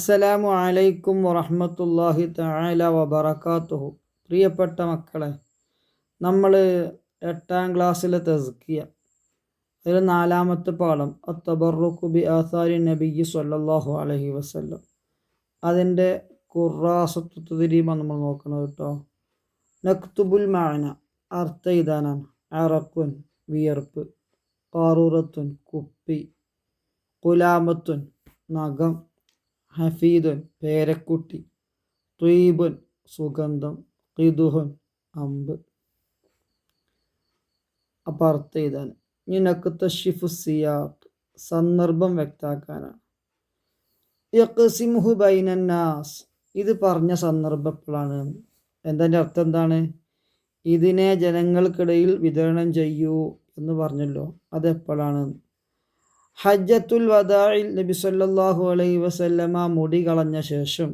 അസ്സലാമു അലൈക്കും വറഹ്മത്തുള്ളാഹി തആല വബറകാതുഹു. പ്രിയപ്പെട്ട മക്കളെ, നമ്മൾ 8ാം ക്ലാസ്സിലെ തസ്കിയ, അതിൽ 4ാമത്തെ പാഠം അത്തബറുക്കു ബി ആസാരി നബിയ്യി സ്വല്ലല്ലാഹു അലൈഹി വസല്ലം, അതിൻ്റെ ഖുറാസത്തു തദ്രീബാണ് നമ്മൾ നോക്കുന്നത് കേട്ടോ. നക്തുബുൽ മഅന, അർത്ഥം ഇതാനാണ്. അറക്കുൻ വിയർപ്പ്, ഖാറൂറത്തുൻ കുപ്പി, ഖുലാമത്തുൻ നഖം, ഹഫീദുൻ പേരക്കുട്ടി, ത്വീബുൻ സുഗന്ധം, ഖിദുഹുൻ അമ്പ്. അപ്പം അർത്ഥം ഇതാണ്. ഇനി നക്തശിഫു സിയാഖ്, സന്ദർഭം വ്യക്താക്കാനാണ്. യഖ്സിമുഹു ബൈനന്നാസ്, ഇത് പറഞ്ഞ സന്ദർഭം എപ്പോഴാണ്? എന്താൻ്റെ അർത്ഥം എന്താണ്? ഇതിനെ ജനങ്ങൾക്കിടയിൽ വിതരണം ചെയ്യൂ എന്ന് പറഞ്ഞല്ലോ, അതെപ്പോഴാണ്? ഹജ്ജത്തുൽ വദാഇൽ നബി സല്ലല്ലാഹു അലൈഹി വസല്ലമ മുടി കളഞ്ഞ ശേഷം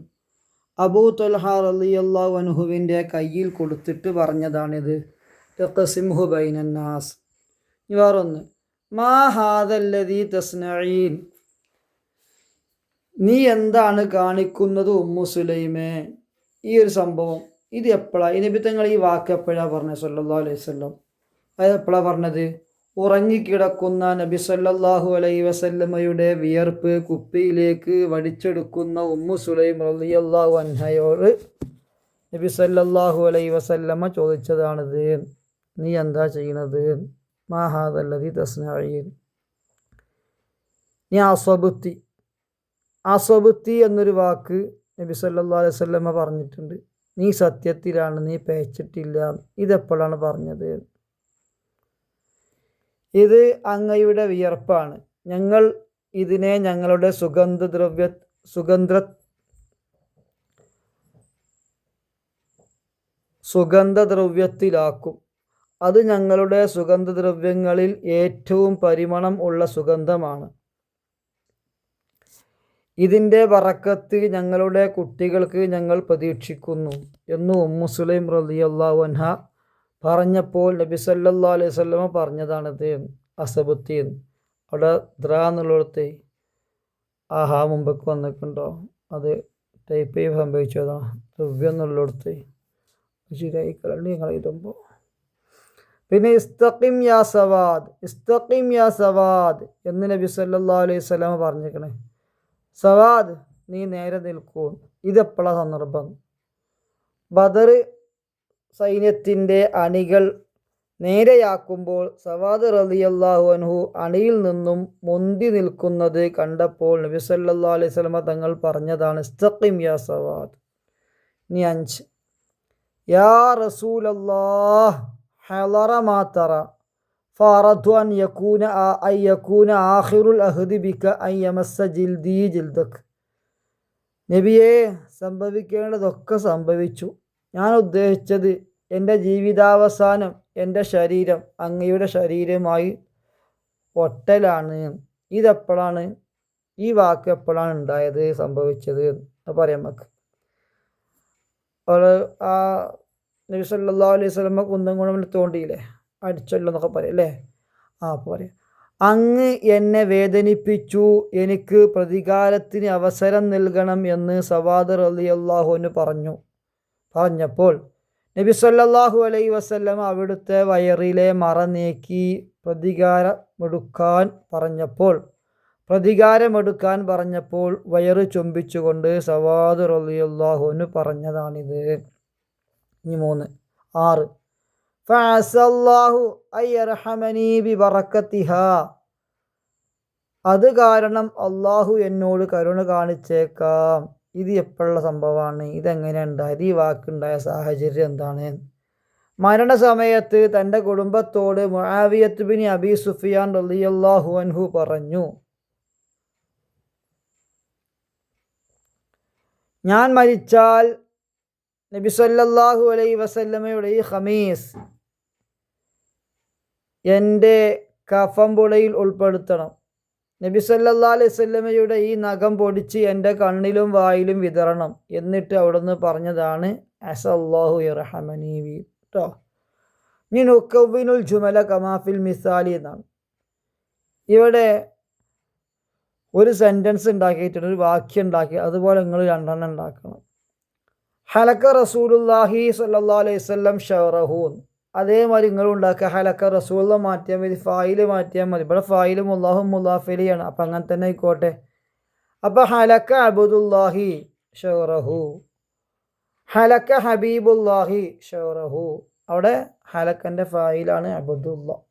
അബൂ ത്വൽഹ റളിയല്ലാഹു അൻഹുവിൻ്റെ കയ്യിൽ കൊടുത്തിട്ട് പറഞ്ഞതാണിത്. തഖ്സിംഹു ബൈനന്നാസ്. വേറൊന്ന്, മാ ഹാദല്ലദീ തസ്നഈൻ, നീ എന്താണ് കാണിക്കുന്നത് ഉമ്മു സുലൈമേ? ഈ ഒരു സംഭവം ഇത് എപ്പോഴാണ്? നബി തങ്ങൾ ഈ വാക്ക് എപ്പോഴാണ് പറഞ്ഞത് സല്ലല്ലാഹു അലൈഹി വസല്ലം? അത് എപ്പോഴാണ് പറഞ്ഞത്? ഉറങ്ങിക്കിടക്കുന്ന നബി സല്ലല്ലാഹു അലൈഹി വസല്ലമയുടെ വിയർപ്പ് കുപ്പിയിലേക്ക് വടിച്ചെടുക്കുന്ന ഉമ്മു സുലൈം റളിയല്ലാഹു അൻഹയോട് നബി സല്ലല്ലാഹു അലൈഹി വസല്ലമ ചോദിച്ചതാണിത്, നീ എന്താ ചെയ്യണത്? മാ ഹാദല്ലദീ തസ്നഈൻ. നീ അസ്വബത്തി എന്നൊരു വാക്ക് നബി സല്ലല്ലാഹു അലൈഹി വസല്ലമ പറഞ്ഞിട്ടുണ്ട്. നീ സത്യത്തിലാണ്, നീ പേച്ചിട്ടില്ല. ഇതെപ്പോഴാണ് പറഞ്ഞത്? ഇത് അങ്ങയുടെ വിയർപ്പാണ്. ഞങ്ങൾ ഇതിനെ ഞങ്ങളുടെ സുഗന്ധദ്രവ്യത്തിലാക്കും. അത് ഞങ്ങളുടെ സുഗന്ധദ്രവ്യങ്ങളിൽ ഏറ്റവും പരിമളം ഉള്ള സുഗന്ധമാണ്. ഇതിൻ്റെ ബറക്കത്ത് ഞങ്ങളുടെ കുട്ടികൾക്ക് ഞങ്ങൾ പ്രതീക്ഷിക്കുന്നു എന്ന് ഉമ്മു സുലൈം റളിയല്ലാഹു അൻഹ പറഞ്ഞപ്പോൾ നബി സല്ലല്ലാഹു അലൈഹി വസല്ലമ പറഞ്ഞതാണിത് അസബത്തി. അവിടെ ദ്രാ എന്നുള്ളിടത്ത് ആഹാ മുമ്പൊക്കെ വന്നിട്ടുണ്ടോ? അത് ടൈപ്പ് ചെയ്ത് സംഭവിച്ചതാണ്. ദ്രവ്യം എന്നുള്ളിടത്ത് ശരിയായി കളി നിങ്ങൾ എഴുതുമ്പോൾ. പിന്നെ ഇസ്തഖിം യാ സവാദ് എന്ന് നബി സല്ലല്ലാഹു അലൈഹി വസല്ലമ പറഞ്ഞിരിക്കണേ. സവാദ്, നീ നേരെ നിൽക്കൂ. ഇതെപ്പോഴാണ് സന്ദർഭം? ബദർ സൈന്യത്തിൻ്റെ അണികൾ നേരെയാക്കുമ്പോൾ സവാദ് റളിയല്ലാഹു അൻഹു അണിയിൽ നിന്നും മുന്തി നിൽക്കുന്നത് കണ്ടപ്പോൾ നബി സല്ലല്ലാഹു അലൈഹി വസല്ലമ തങ്ങൾ പറഞ്ഞതാണ് ഇസ്തഖിം യാ സവാദ്. ഇനി 5, യാ റസൂലല്ലാഹ് ഹളറ മാ തറ ഫഅറദ്തു അൻ യകൂന ആഖിറുൽ അഹ്ദി ബിക അൻ യമസ്സ ജിൽദി ജിൽദക്. നബിയെ, സംഭവിക്കേണ്ടതൊക്കെ സംഭവിച്ചു. ഞാൻ ഉദ്ദേശിച്ചത് എൻ്റെ ജീവിതാവസാനം എൻ്റെ ശരീരം അങ്ങയുടെ ശരീരമായി ഒട്ടലാണ്. ഇതെപ്പോഴാണ്? ഈ വാക്ക് എപ്പോഴാണ് ഉണ്ടായത്, സംഭവിച്ചത്? അത് പറയാം നമുക്ക്. ആ നബി സല്ലല്ലാഹു അലൈഹി വസല്ലമ കുന്തം കൊണ്ട് തോണ്ടിയില്ലേ, അടിച്ചല്ലോ എന്നൊക്കെ പറയും അല്ലേ? അപ്പോൾ പറയാം, അങ്ങ് എന്നെ വേദനിപ്പിച്ചു, എനിക്ക് പ്രതികാരത്തിന് അവസരം നൽകണം എന്ന് സവാദ് റളിയല്ലാഹു അൻഹു പറഞ്ഞപ്പോൾ നബി സല്ലല്ലാഹു അലൈഹി വസല്ലം അവിടുത്തെ വയറിലെ മറ നീക്കി പ്രതികാരമെടുക്കാൻ പറഞ്ഞപ്പോൾ വയറ് ചുംബിച്ചുകൊണ്ട് സവാദ് റളിയല്ലാഹു അൻഹു പറഞ്ഞതാണിത്. ഇനി 6, ഫഅസല്ലാഹു അയ്യർഹമനി ബിബറക്കത്തിഹാ, അത് കാരണം അള്ളാഹു എന്നോട് കരുണ കാണിച്ചേക്കാം. ഇത് എപ്പോഴുള്ള സംഭവമാണ്? ഇതെങ്ങനെ ഉണ്ടായത്? ഈ വാക്കുണ്ടായ സാഹചര്യം എന്താണ്? മരണസമയത്ത് തൻ്റെ കുടുംബത്തോട് മുആവിയത്ത് ബിൻ അബി സുഫിയാൻ റളിയല്ലാഹു അൻഹു പറഞ്ഞു, ഞാൻ മരിച്ചാൽ നബി സല്ലല്ലാഹു അലൈഹി വസല്ലമയുടെ ഈ ഖമീസ് എൻ്റെ കഫംപുടയിൽ ഉൾപ്പെടുത്തണം. നബി സല്ലല്ലാഹു അലൈഹി വസല്ലമയുടെ ഈ നഖം പൊടിച്ച് എൻ്റെ കണ്ണിലും വായിലും വിതറണം. എന്നിട്ട് അവിടുന്ന് പറഞ്ഞതാണ് അസല്ലാഹു യർഹമനി കേട്ടോ. ഇനി നുക്കവ്വിനുൽ ജുമല കമാഫിൽ മിസാലി എന്നാണ്. ഇവിടെ ഒരു സെൻറ്റൻസ് ഉണ്ടാക്കിയിട്ടുണ്ട്, ഒരു വാക്യം ഉണ്ടാക്കി, അതുപോലെ നിങ്ങൾ 2 ഉണ്ടാക്കണം. ഹലക്ക റസൂലുള്ളാഹി സ്വല്ലല്ലാഹു അലൈഹി വസല്ലം ഷൗറഹു, അതേമാതിരി നിങ്ങൾ ഉണ്ടാക്കുക. ഹലക്ക റസൂൽ മാറ്റിയാൽ മതി, ഫായിൽ മാറ്റിയാൽ മതി. ഇവിടെ ഫായിലും അല്ലാഹും മുലാഫിലിയാണ്, അപ്പം അങ്ങനെ തന്നെ ആയിക്കോട്ടെ. അപ്പം ഹലക്ക അബ്ദുല്ലാഹി ഷൗറഹു, ഹലക്ക ഹബീബുല്ലാഹി ഷൗറഹു. അവിടെ ഹലക്കൻ്റെ ഫായിലാണ്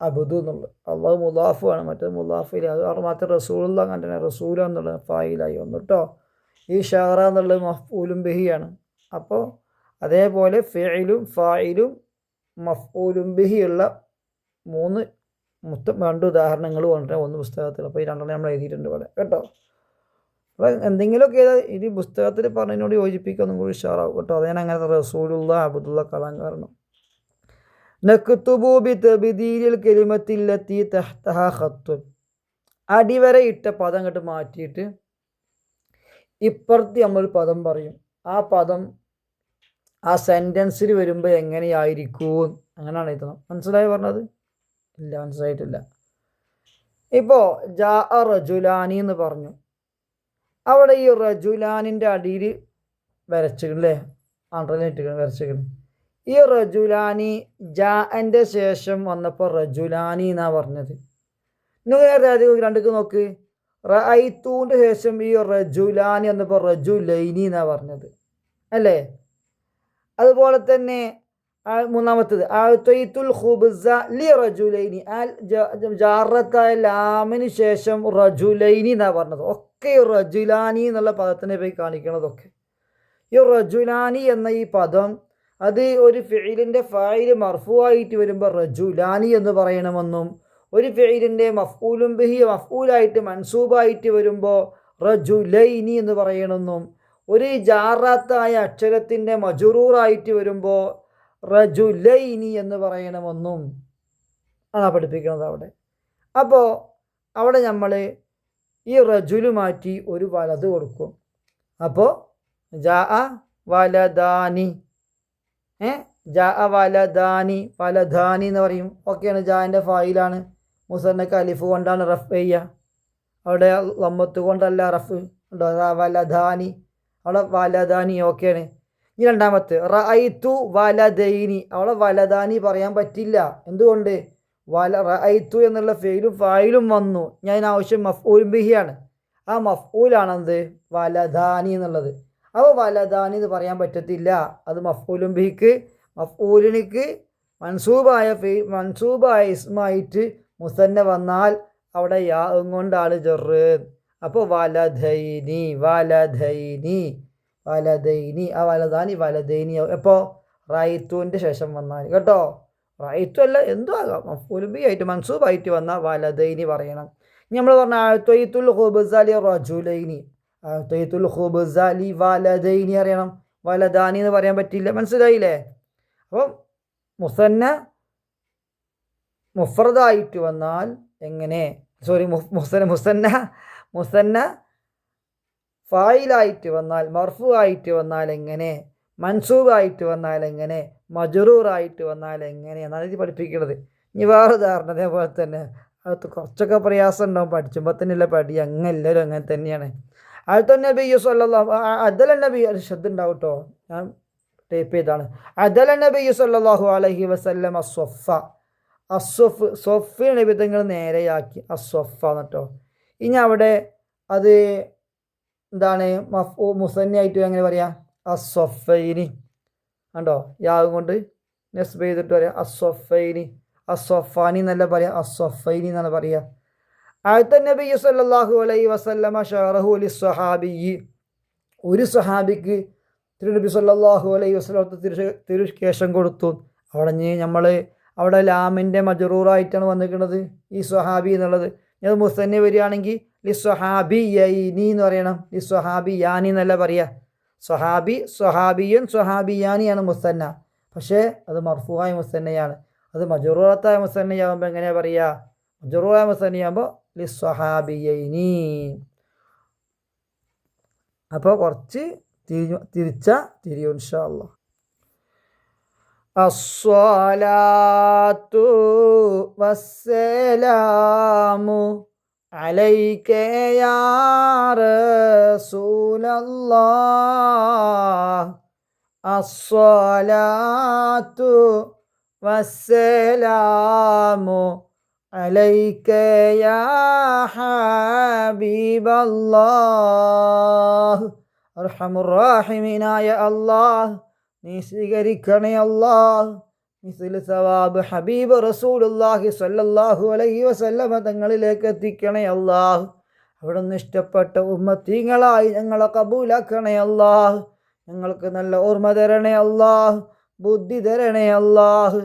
അബുദു എന്നുള്ളത്. അള്ളാഹു മുലാഫു ആണ്, മറ്റേ മുലാഫിൽ. അത് മാത്രം റസൂലുള്ള അങ്ങനെ തന്നെ, റസൂല എന്നുള്ളത് ഫായിലായി വന്നു കേട്ടോ. ഈ ഷഹറ എന്നുള്ളത് മഫ്ഊലും ബിഹിയാണ്. അപ്പോൾ അതേപോലെ ഫിഇലും ഫായിലും മഫ്ഊലും ബിഹിയുള്ള 2 ഉദാഹരണങ്ങൾ കൊണ്ടുവരാൻ 1 പുസ്തകത്തിൽ. അപ്പോൾ ഈ 2 നമ്മൾ എഴുതിയിട്ടുണ്ട് ഇവിടെ കേട്ടോ. അപ്പോൾ എന്തെങ്കിലുമൊക്കെ ഇനി പുസ്തകത്തിൽ പറഞ്ഞതിനോട് യോജിപ്പിക്കുക, ഒന്നും കൂടി ഉഷാറാവും കേട്ടോ. അത് ഞാൻ അങ്ങനെ റസൂലുള്ള അബ്ദുള്ള കളാൻ കാരണം. നക്തുബു ബിതബ്ദീലിൽ കലിമത്തില്ലത്തി തഹ്തഹ ഖത്തുൻ, അടിവര ഇട്ട പദം അങ്ങോട്ട് മാറ്റിയിട്ട് ഇപ്പുറത്ത് നമ്മളൊരു പദം പറയും. ആ പദം ആ സെൻറ്റൻസിൽ വരുമ്പോൾ എങ്ങനെയായിരിക്കും, അങ്ങനെയാണ് എഴുതണം. മനസ്സിലായി പറഞ്ഞത്? ഇല്ല, മനസ്സിലായിട്ടില്ല. ഇപ്പോൾ ജാ റജുലാനി എന്ന് പറഞ്ഞു. അവിടെ ഈ റജുലാനിൻ്റെ അടിയിൽ വരച്ചില്ലേ, അണ്ടർലൈൻ വരച്ചിരിക്കണം. ഈ റജുലാനി ജാൻ്റെ ശേഷം വന്നപ്പോൾ റജുലാനി എന്നാണ് പറഞ്ഞത്. നിങ്ങൾ 2 നോക്ക്. റഅയ്തുവിൻ്റെ ശേഷം ഈ റജുലാനി വന്നപ്പോൾ റജുലൈനി എന്നാണ് പറഞ്ഞത് അല്ലേ? അതുപോലെ തന്നെ 3-മത്തേത് അഅ്തൈതുൽ ഖുബ്സ ലി റജുലൈനി, ജാറത്തായ ലാമിന് ശേഷം റജുലൈനി എന്നാണ് പറഞ്ഞത്. ഒക്കെ ഈ റജുലാനി എന്നുള്ള പദത്തിനെ പോയി കാണിക്കണതൊക്കെ. ഈ റജുലാനി എന്ന ഈ പദം അത് ഒരു ഫിഇലിൻ്റെ ഫായിൽ മർഫൂആയിട്ട് വരുമ്പോൾ റജുലാനി എന്ന് പറയണമെന്നും, ഒരു ഫിഇലിൻ്റെ മഫ്ഊലും ബിഹി മഫ്ഊലായിട്ട് മൻസൂബായിട്ട് വരുമ്പോൾ റജുലൈനി എന്ന് പറയണമെന്നും, ഒരു ജാറാത്തായ അക്ഷരത്തിൻ്റെ മജറൂറായിട്ട് വരുമ്പോൾ റജുലൈനി എന്ന് പറയണമെന്നും ആണ് പഠിപ്പിക്കുന്നത് അവിടെ. അപ്പോൾ അവിടെ നമ്മൾ ഈ റജുല് മാറ്റി ഒരു വലത് കൊടുക്കും. അപ്പോൾ ജാ വലദാനി, ജാ വലദാനി, വലദാനി എന്ന് പറയും. ഓക്കെയാണ്, ജാൻ്റെ ഫായിലാണ്. മുസന്നക്ക് അലിഫ് കൊണ്ടാണ് റഫ് ചെയ്യുക, അവിടെ ലമ്മത്ത് കൊണ്ടല്ല റഫ്. വലദാനി, അവിടെ വലദാനി. ഓക്കെയാണ്. ഈ 2-മത്തെ റഅയ്തു വലദൈനി, അവിടെ വലദാനി പറയാൻ പറ്റില്ല. എന്തുകൊണ്ട്? റഅയ്തു എന്നുള്ള ഫെയിലും ഫായിലും വന്നു. ഞാൻ ആവശ്യം മഫ്ഊലും ബിഹിയാണ്. ആ മഫ്ഊലാണെന്ത്? വലദാനി എന്നുള്ളത്. അപ്പോൾ വലദാനി എന്ന് പറയാൻ പറ്റത്തില്ല. അത് മഫ്ഊലും ബിഹിക്ക് മഫ്ഊലിനിക്ക് മൻസൂബായ ഇസ്മായിട്ട് മുസന്ന വന്നാൽ അവിടെ യാ കൊണ്ടാണ് ജറ്. അപ്പോൾ വലദൈനി വലദൈനി വലദൈനി, ആ വലദാനി വലദൈനി. എപ്പോൾ? റഅയ്തുവിൻ്റെ ശേഷം വന്നാൽ കേട്ടോ. റഅയ്തു അല്ല, എന്തും ആകാം, മഫ്ഊലും ബിഹി ആയിട്ട് മൻസൂബായിട്ട് വന്നാൽ വലദൈനി പറയണം. നമ്മൾ പറഞ്ഞ അഅ്തൈതുൽ ഖുബ്സ ലി റജുലൈനി, അഅ്തൈതുൽ ഖുബ്സ ലി വലദൈനി അറിയണം. വലദാനി എന്ന് പറയാൻ പറ്റില്ല. മനസ്സിലായില്ലേ? അപ്പം മുസന്ന മുഫ്രദായിട്ട് വന്നാൽ എങ്ങനെ, മുസന്ന ഫായിലായിട്ട് വന്നാൽ, മർഫു ആയിട്ട് വന്നാൽ എങ്ങനെ, മൻസൂബായിട്ട് വന്നാൽ എങ്ങനെ, മജറൂറായിട്ട് വന്നാൽ എങ്ങനെ എന്നാണ് ഇത് പഠിപ്പിക്കുന്നത്. ഇനി വേറെ ഉദാഹരണം അതേപോലെ തന്നെ. അത് കുറച്ചൊക്കെ പ്രയാസം ഉണ്ടാവും, പഠിച്ചുമ്പോൾ തന്നെയല്ല പടി. അങ്ങനെ എല്ലാവരും അങ്ങനെ തന്നെയാണ്. അടുത്ത നബി സല്ലല്ലാഹു അദല നബി, ശ്രദ്ധ ഉണ്ടാവും കേട്ടോ, ഞാൻ ടൈപ്പ് ചെയ്താണ്. അദല നബി സല്ലല്ലാഹു അലൈഹി വസല്ലം സൊഫ് നബി തങ്ങൾ നേരെയാക്കി അസ്വഫ കേട്ടോ. ഇനി അവിടെ അത് എന്താണ്? മുസന്നിയായിട്ട് എങ്ങനെ പറയാം? അസ്വഫൈനി കണ്ടോ, യാവും കൊണ്ട് നെസ്ബ് ചെയ്തിട്ട് പറയാം അസ്വഫൈനി. അസ്വഫാനി എന്നല്ല പറയാം, അസ്വഫൈനി എന്നാണ് പറയുക. അടുത്ത നബി സല്ലല്ലാഹു അലൈഹി വസല്ലമ ഷറഹു ലിസ്സഹാബിയ്യി, ഒരു സഹാബിക്ക് തിരുനബി സല്ലല്ലാഹു അലൈഹി വസല്ലം തിരുശേഷം കൊടുത്തു. അവിടെ ലാമിൻ്റെ മജറൂറായിട്ടാണ് വന്നിരിക്കുന്നത് ഈ സ്വഹാബി എന്നുള്ളത്. ഇത് മുസന്നി വരികയാണെങ്കിൽ ലിസ്വഹാബിയൈനി എന്ന് പറയണം, ലിസ്വഹാബിയാനി എന്നല്ല പറയുക. സ്വഹാബിയൻ സ്വഹാബിയാനിയാണ് മുസന്ന. പക്ഷേ അത് മർഫൂആയ മുസന്നയാണ്. അത് മജറൂറത്തായ മുസന്നയാകുമ്പോൾ എങ്ങനെയാണ് പറയുക? മജറൂറായ മുസന്നയാകുമ്പോൾ ലിസ്വഹാബിയൈനി. അപ്പോൾ കുറച്ച് തിരിയും ഇൻഷാ അല്ലാഹ്. അസ്സലാത്തു വസ്സലാമു عليك يا رسول الله الصلاة والسلام عليك يا حبيب الله അർഹമുറാഹിമീനായ അല്ലാഹ് നീ സ്വീകരിക്കണേ അല്ലാഹ്. മിസ്ലു സവാബ് ഹബീബ് റസൂലുള്ളാഹി സ്വല്ലല്ലാഹു അലൈഹി വസല്ലമ തങ്ങളിലേക്ക് എത്തിക്കണേ അല്ലാഹ്. അവിടുന്ന് ഇഷ്ടപ്പെട്ട ഉമ്മത്തീങ്ങളായി ഞങ്ങളെ കബൂലാക്കണേ അല്ലാഹ്. ഞങ്ങൾക്ക് നല്ല ഓർമ്മ തരണേ അല്ലാഹ്, ബുദ്ധി തരണേ അല്ലാഹ്,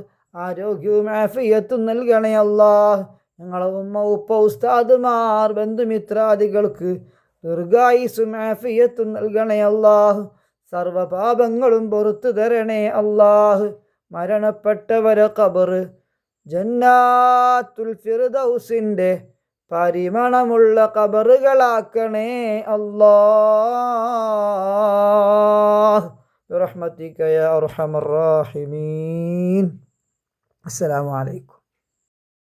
ആരോഗ്യവും ആഫിയത്തും നൽകണേ അല്ലാഹ്. ഞങ്ങളെ ഉമ്മ ഉപ്പ ഉസ്താദുമാർ ബന്ധുമിത്രാദികൾക്ക് ദീർഘായുസ്സും ആഫിയത്തും നൽകണേ അല്ലാഹ്. സർവപാപങ്ങളും പുറത്തു തരണേ അല്ലാഹ്. മരണപ്പെട്ടവരെ ഖബർ ജന്നാത്തുൽ ഫിർദൗസിൻ്റെ പരിമണമുള്ള ഖബറുകളാക്കണേ അല്ലാഹ്. ബിറഹ്മതിക യാ അർഹമർ റാഹിമീൻ. അസ്സലാമു അലൈക്കും.